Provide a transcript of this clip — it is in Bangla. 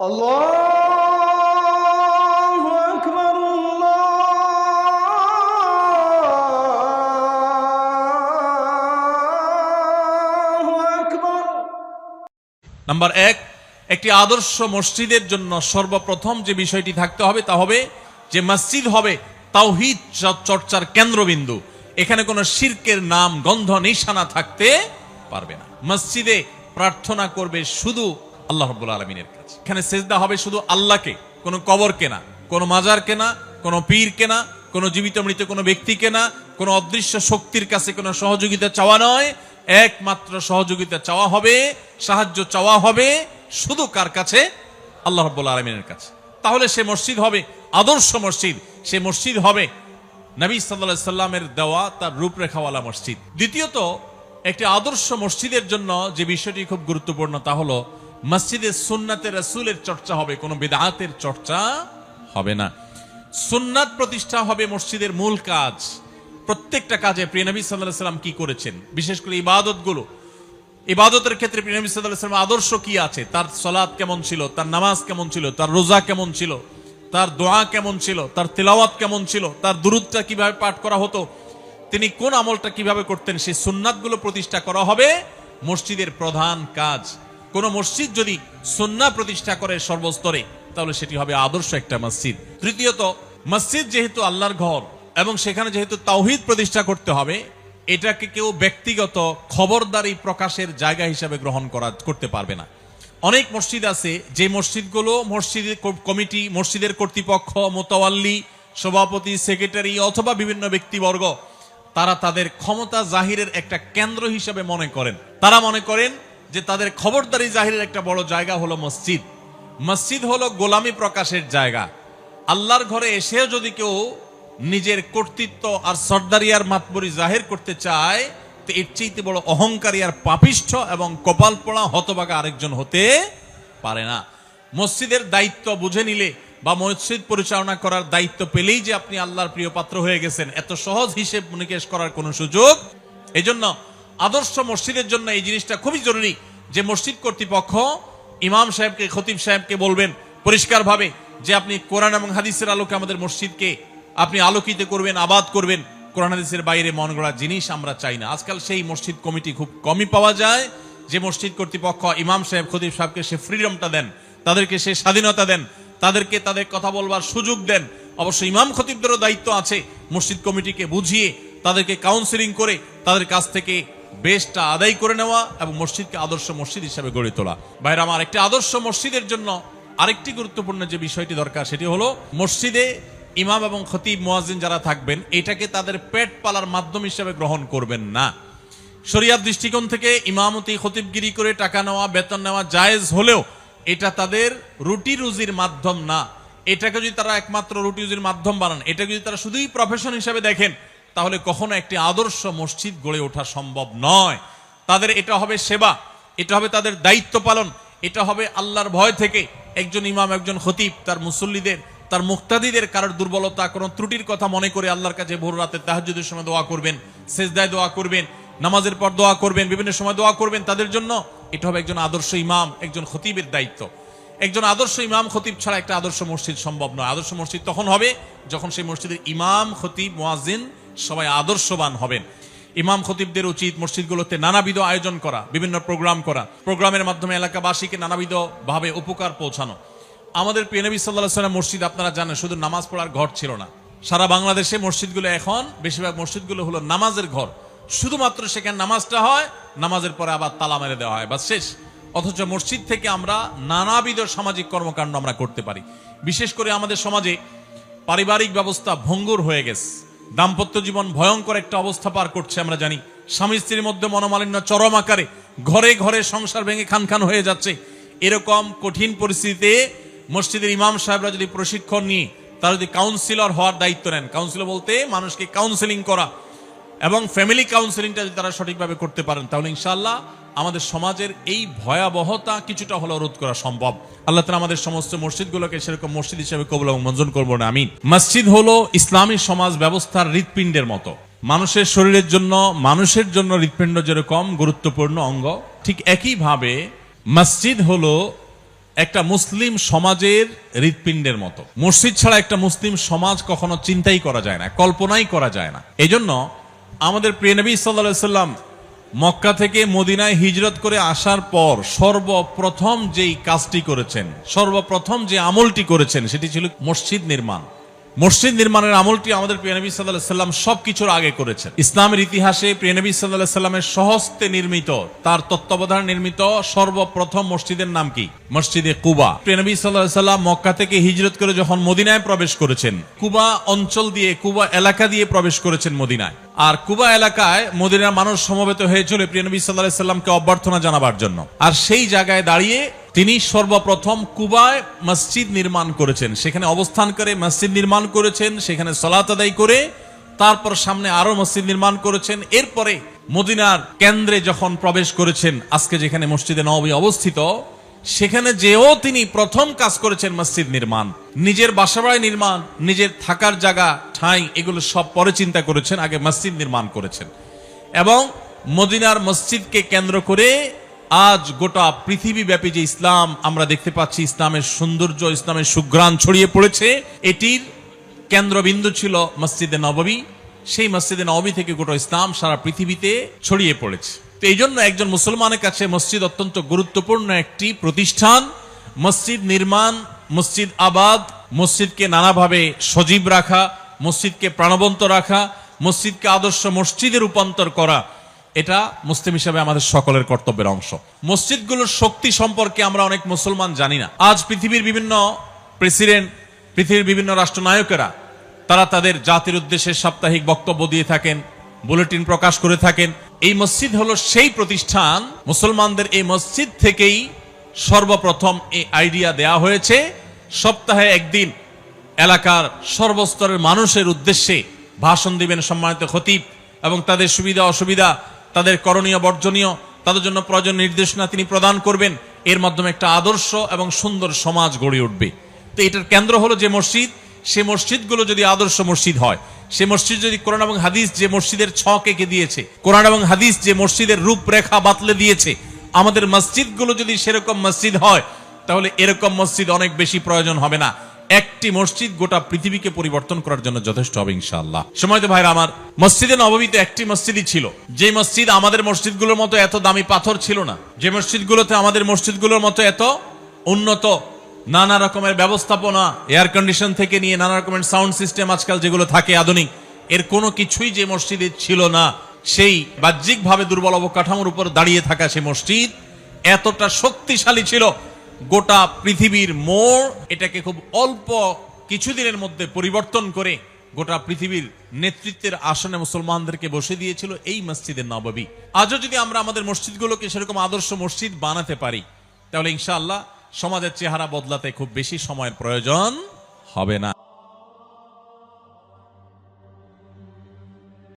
আল্লাহু আকবার, আল্লাহু আকবার। নাম্বার এক, একটি আদর্শ মসজিদের জন্য সর্বপ্রথম যে বিষয়টি থাকতে হবে তা হবে যে মসজিদ হবে তাওহীদ চর্চার কেন্দ্রবিন্দু। এখানে কোনো শিরকের নাম গন্ধ নিশানা থাকতে পারবে না। মসজিদে প্রার্থনা করবে শুধু আল্লাহ রাব্বুল আলামিনের কাছে। এখানে সেজদা হবে শুধু আল্লাহকে, কোনো কবরকে না, কোনো মাজারকে না, কোনো পীরকে না, কোনো জীবিত মৃত কোনো ব্যক্তিকে না, কোনো অদৃশ্য শক্তির কাছে কোনো সহযোগিতা চাওয়া নয়। একমাত্র সহযোগিতা চাওয়া হবে, সাহায্য চাওয়া হবে শুধু কার কাছে? আল্লাহ রাব্বুল আলামিনের কাছে। তাহলে সে মসজিদ হবে আদর্শ মসজিদ, সে মসজিদ হবে নবী সাল্লাল্লাহু আলাইহি সাল্লামের দেওয়া তার রূপরেখাওয়ালা মসজিদ। দ্বিতীয়ত, একটি আদর্শ মসজিদের জন্য যে বিষয়টি খুব গুরুত্বপূর্ণ তা হলো মসজিদে সুন্নাতে রাসূলের চর্চা হবে, কোনো বিদআতের চর্চা হবে না। সুন্নাত প্রতিষ্ঠা হবে মসজিদের মূল কাজ। প্রত্যেকটা কাজে প্রিয় নবী সাল্লাল্লাহু আলাইহি সাল্লাম কি করেছেন, বিশেষ করে ইবাদতগুলো, ইবাদতের ক্ষেত্রে প্রিয় নবী সাল্লাল্লাহু আলাইহি সাল্লাম আদর্শ কি আছে, তার সালাত কেমন ছিল, তার নামাজ কেমন ছিল, তার রোজা কেমন ছিল, তার দোয়া কেমন ছিল, তার তিলাওয়াত কেমন ছিল, তার দুরূদটা কিভাবে পাঠ করা হতো, তিনি কোন আমলটা কিভাবে করতেন, সেই সুন্নাতগুলো প্রতিষ্ঠা করা হবে মসজিদের প্রধান কাজ। কোন মসজিদ যদি সুন্নাহ প্রতিষ্ঠা করে সর্বস্তরে, তাহলে সেটি হবে আদর্শ একটা মসজিদ। তৃতীয়ত, মসজিদ যেহেতু আল্লাহর ঘর এবং সেখানে যেহেতু তাওহীদ প্রতিষ্ঠা করতে হবে, এটাকে কেউ ব্যক্তিগত খবরদারি প্রকাশের জায়গা হিসাবে গ্রহণ করতে পারবে না। অনেক মসজিদ আছে যে মসজিদগুলো মসজিদের কমিটি, মসজিদের কর্তৃপক্ষ, মোতাওয়াল্লি, সভাপতি, সেক্রেটারি অথবা বিভিন্ন ব্যক্তিবর্গ তারা তাদের ক্ষমতা জাহিরের একটা কেন্দ্র হিসেবে মনে করেন। তারা মনে করেন যে তাদের খবরদারি জাহিরের একটা বড় জায়গা হলো মসজিদ। মসজিদ হলো গোলামি প্রকাশের জায়গা। আল্লাহর ঘরে এসেও যদি কেউ নিজের কর্তৃত্ব আর সর্দারি আর মাতবরি জাহির করতে চায়, তো এর চেয়ে বড় অহংকারী আর পাপিষ্ঠ এবং কপাল পোড়া হতভাগা আরেকজন হতে পারে না। মসজিদের দায়িত্ব বুঝে নিলে বা মসজিদ পরিচালনা করার দায়িত্ব পেলেই যে আপনি আল্লাহর প্রিয় পাত্র হয়ে গেছেন, এত সহজ হিসেব নিকেশ করার কোনো সুযোগ। এজন্য আদর্শ মসজিদের জন্য এই জিনিসটা খুবই জরুরি যে মসজিদ কর্তৃপক্ষ ইমাম সাহেবকে, খতিব সাহেবকে বলবেন পরিষ্কারভাবে যে আপনি কোরআন এবং হাদিসের আলোকে আমাদের মসজিদকে আপনি আলোকিত করবেন, আবাদ করবেন। কোরআন হাদিসের বাইরে মন গড়া জিনিস আমরা চাই না। আজকাল সেই মসজিদ কমিটি খুব কমই পাওয়া যায় যে মসজিদ কর্তৃপক্ষ ইমাম সাহেব, খতিব সাহেবকে সে ফ্রিডমটা দেন, তাদেরকে সে স্বাধীনতা দেন, তাদেরকে তাদের কথা বলবার সুযোগ দেন। অবশ্য ইমাম খতিবদেরও দায়িত্ব আছে মসজিদ কমিটিকে বুঝিয়ে তাদেরকে কাউন্সিলিং করে তাদের কাছ থেকে বেশটা আদায় করে নেওয়া এবং মসজিদকে আদর্শ মসজিদ হিসেবে গড়ে তোলা। ভাইরা আমার, একটি আদর্শ মসজিদের জন্য আরেকটি গুরুত্বপূর্ণ যে বিষয়টি দরকার সেটি হলো মসজিদে ইমাম এবং খতিব মুয়াজ্জিন যারা থাকবেন, এটাকে তাদের পেট পালার মাধ্যম হিসেবে গ্রহণ করবেন না। শরিয়াত দৃষ্টিকোণ থেকে ইমামতি, খতিবগিরি করে টাকা নেওয়া, বেতন নেওয়া জায়েজ হলেও এটা তাদের রুটি রুজির মাধ্যম না। এটাকে যদি তারা একমাত্র রুটি রুজির মাধ্যম বানান, এটাকে যদি তারা শুধুই প্রফেশন হিসেবে দেখেন, তাহলে কখনো একটি আদর্শ মসজিদ গড়ে ওঠা সম্ভব নয়। তাদের এটা হবে সেবা, এটা হবে তাদের দায়িত্ব পালন, এটা হবে আল্লাহর ভয় থেকে একজন ইমাম, একজন খতিব তার মুসল্লিদের, তার মুক্তাদিদের কারোর দুর্বলতা, কোনো ত্রুটির কথা মনে করে আল্লাহর কাছে ভোর রাতে তাহাজ্জুদের সময় দোয়া করবেন, সেজদায় দোয়া করবেন, নামাজের পর দোয়া করবেন, বিভিন্ন সময় দোয়া করবেন তাদের জন্য। এটা হবে একজন আদর্শ ইমাম, একজন খতিবের দায়িত্ব। একজন আদর্শ ইমাম খতিব ছাড়া একটা আদর্শ মসজিদ সম্ভব নয়। আদর্শ মসজিদ তখন হবে যখন সেই মসজিদের ইমাম, খতিব, মুয়াজ্জিন সবাই আদর্শবান হবেন। ইমাম খতিবদের উচিত মসজিদগুলোতে নানাবিধ আয়োজন করা, বিভিন্ন প্রোগ্রাম করা, প্রোগ্রামের মাধ্যমে এলাকাবাসীকে নানাবিধ ভাবে উপকার পৌঁছানো। আমাদের প্রিয় নবী সাল্লাল্লাহু আলাইহি ওয়াসাল্লাম মসজিদ আপনারা জানেন শুধু নামাজ পড়ার ঘর ছিল না। সারা বাংলাদেশে মসজিদগুলো এখন বেশিরভাগ মসজিদগুলো হলো নামাজের ঘর। শুধুমাত্র সেখানে নামাজটা হয়, নামাজের পরে আবার তালা মেরে দেওয়া হয়, বাস শেষ। অথচ মসজিদ থেকে আমরা নানাবিধ সামাজিক কর্মকাণ্ড আমরা করতে পারি। বিশেষ করে আমাদের সমাজে পারিবারিক ব্যবস্থা ভঙ্গুর হয়ে গেছে, দাম্পত্য জীবন ভয়ঙ্কর একটা অবস্থা পার করছে। আমরা জানি স্বামী স্ত্রীর মধ্যে মনোমালিন্য চরম আকারে, ঘরে ঘরে সংসার ভেঙে খান খান হয়ে যাচ্ছে। এরকম কঠিন পরিস্থিতিতে মসজিদের ইমাম সাহেবরা যদি প্রশিক্ষণ নিয়ে তারা যদি কাউন্সিলর হওয়ার দায়িত্ব নেন, কাউন্সিলর বলতে মানুষকে কাউন্সিলিং করা এবং ফ্যামিলি কাউন্সিলিংটা যদি তারা সঠিকভাবে করতে পারেন, তাহলে ইনশাআল্লাহ আমাদের সমাজের এই ভয়াবহতা কিছুটা হলেও রোধ করা সম্ভব। আল্লাহ তাআলা আমাদের সমস্ত মসজিদগুলোকে সেরকম মসজিদ হিসেবে কবুল এবং মঞ্জুর করবো না, আমিন। মসজিদ হলো ইসলামী সমাজ ব্যবস্থার হৃৎপিণ্ডের মতো। মানুষের শরীরের জন্য, মানুষের জন্য হৃৎপিণ্ড যেরকম গুরুত্বপূর্ণ অঙ্গ, ঠিক একইভাবে মসজিদ হলো একটা মুসলিম সমাজের হৃৎপিণ্ডের মতো। মসজিদ ছাড়া একটা মুসলিম সমাজ কখনো চিন্তাই করা যায় না, কল্পনাই করা যায় না। এই জন্য আমাদের প্রিয় নবী সাল্লাল্লাহু আলাইহি সাল্লাম মক্কা থেকে মদিনায় হিজরত করে আসার পর সর্বপ্রথম যেই কাজটি করেছেন, সর্বপ্রথম যে আমলটি করেছেন, সেটি ছিল মসজিদ নির্মাণ। মসজিদ নির্মাণের আমলটি আমাদের প্রিয় নবী সাল্লাল্লাহু আলাইহি সাল্লাম সবকিছুর আগে করেছেন। ইসলামের ইতিহাসে প্রিয় নবী সাল্লাল্লাহু আলাইহি সাল্লামের স্বহস্তে নির্মিত, তার তত্ত্বাবধানে নির্মিত সর্বপ্রথম মসজিদের নাম কি? মসজিদে কুবা। প্রিয় নবী সাল্লাল্লাহু আলাইহি সাল্লাম মক্কা থেকে হিজরত করে যখন মদিনায় প্রবেশ করেছেন, কুবা অঞ্চল দিয়ে, কুবা এলাকা দিয়ে প্রবেশ করেছেন মদিনায়। আর কুবা এলাকায় মদিনার মানুষ সমবেত হয়েছিল প্রিয় নবী সাল্লাল্লাহু আলাইহি সাল্লামকে অভ্যর্থনা জানাবার জন্য। আর সেই জায়গায় দাঁড়িয়ে তিনি সর্বপ্রথম কুবায় মসজিদ নির্মাণ করেছেন, সেখানে অবস্থান করে মসজিদ নির্মাণ করেছেন, সেখানে সালাত আদায় করে তারপর সামনে আরো মসজিদ নির্মাণ করেছেন। এরপরে মদিনার কেন্দ্রে যখন প্রবেশ করেছেন, আজকে যেখানে মসজিদে নববী অবস্থিত, সেখানে যেও তিনি প্রথম কাজ করেছেন মসজিদ নির্মাণ। নিজের বাসাবাড়ি নির্মাণ, নিজের থাকার জায়গা, ঠাঁই, এগুলো সব পরে চিন্তা করেছেন, আগে মসজিদ নির্মাণ করেছেন। এবং মদিনার মসজিদকে কেন্দ্র করে আজ গোটা পৃথিবীব্যাপী যে ইসলাম আমরা দেখতে পাচ্ছি, ইসলামের সৌন্দর্য, ইসলামের সুঘ্রাণ ছড়িয়ে পড়েছে, এটির কেন্দ্রবিন্দু ছিল মসজিদে নববী। সেই মসজিদে নববী থেকে গোটা ইসলাম সারা পৃথিবীতে ছড়িয়ে পড়েছে। তো এই জন্য একজন মুসলমানের কাছে মসজিদ অত্যন্ত গুরুত্বপূর্ণ একটি প্রতিষ্ঠান। মসজিদ নির্মাণ, মসজিদ আবাদ, মসজিদকে নানাভাবে সজীব রাখা, মসজিদকে প্রাণবন্ত রাখা, মসজিদকে আদর্শ মসজিদে রূপান্তর করা, এটা মুসলিম হিসেবে আমাদের সকলের কর্তব্যের অংশ। মসজিদগুলোর শক্তি সম্পর্কে আমরা অনেক মুসলমান জানি না। আজ পৃথিবীর বিভিন্ন প্রেসিডেন্ট, পৃথিবীর বিভিন্ন রাষ্ট্রনায়কেরা তারা তাদের জাতির উদ্দেশ্যে সাপ্তাহিক বক্তব্য দিয়ে থাকেন, বুলেটিন প্রকাশ করে থাকেন। এই মসজিদ হলো সেই প্রতিষ্ঠান, মুসলমানদের এই মসজিদ থেকেই সর্বপ্রথম এই আইডিয়া দেয়া হয়েছে সপ্তাহে একদিন এলাকার সর্বস্তরের মানুষের উদ্দেশ্যে ভাষণ দিবেন সম্মানিত খতিব, এবং তাদের সুবিধা অসুবিধা, তাদের করণীয় বর্জনীয়, তাদের জন্য প্রয়োজন নির্দেশনা তিনি প্রদান করবেন। এর মাধ্যমে একটা আদর্শ এবং সুন্দর সমাজ গড়ে উঠবে। তো এটার কেন্দ্র হলো যে মসজিদ, সে মসজিদগুলো যদি আদর্শ মসজিদ হয়, সে মসজিদ যদি কোরআন এবং হাদিস যে মসজিদের ছক এঁকে দিয়েছে, কোরআন এবং হাদিস যে মসজিদের রূপরেখা বাতলে দিয়েছে, আমাদের মসজিদগুলো যদি সেরকম মসজিদ হয়, তাহলে এরকম মসজিদ অনেক বেশি প্রয়োজন হবে না। একটি মসজিদ গোটা পৃথিবীকে পরিবর্তন করার জন্য যথেষ্ট হবে ইনশাআল্লাহ। সময়ত ভাইরা আমার, মসজিদে নববীতে একটি মসজিদই ছিল, যে মসজিদ আমাদের মসজিদগুলোর মতো এত দামি পাথর ছিল না, যে মসজিদগুলোতে আমাদের মসজিদগুলোর মতো এত উন্নত নানা রকমের ব্যবস্থাপনা, এয়ার কন্ডিশন থেকে নিয়ে নানা রকমের সাউন্ড সিস্টেম আজকাল যেগুলো থাকে আধুনিক, এর কোনো কিছুই যে মসজিদে ছিল না। সেই বাহ্যিকভাবে দুর্বল অবকাঠামোর উপর দাঁড়িয়ে থাকা সেই মসজিদ এতটা শক্তিশালী ছিল, গোটা পৃথিবীর মোড় এটাকে খুব অল্প কিছুদিনের মধ্যে পরিবর্তন করে গোটা পৃথিবীর নেতৃত্বের আসনে মুসলমানদেরকে বসে দিয়েছিল এই মসজিদে নববী। আজও যদি আমরা আমাদের মসজিদগুলোকে সেরকম আদর্শ মসজিদ বানাতে পারি, তাহলে ইনশাআল্লাহ সমাজের চেহারা বদলাতে খুব বেশি সময়ের প্রয়োজন হবে না।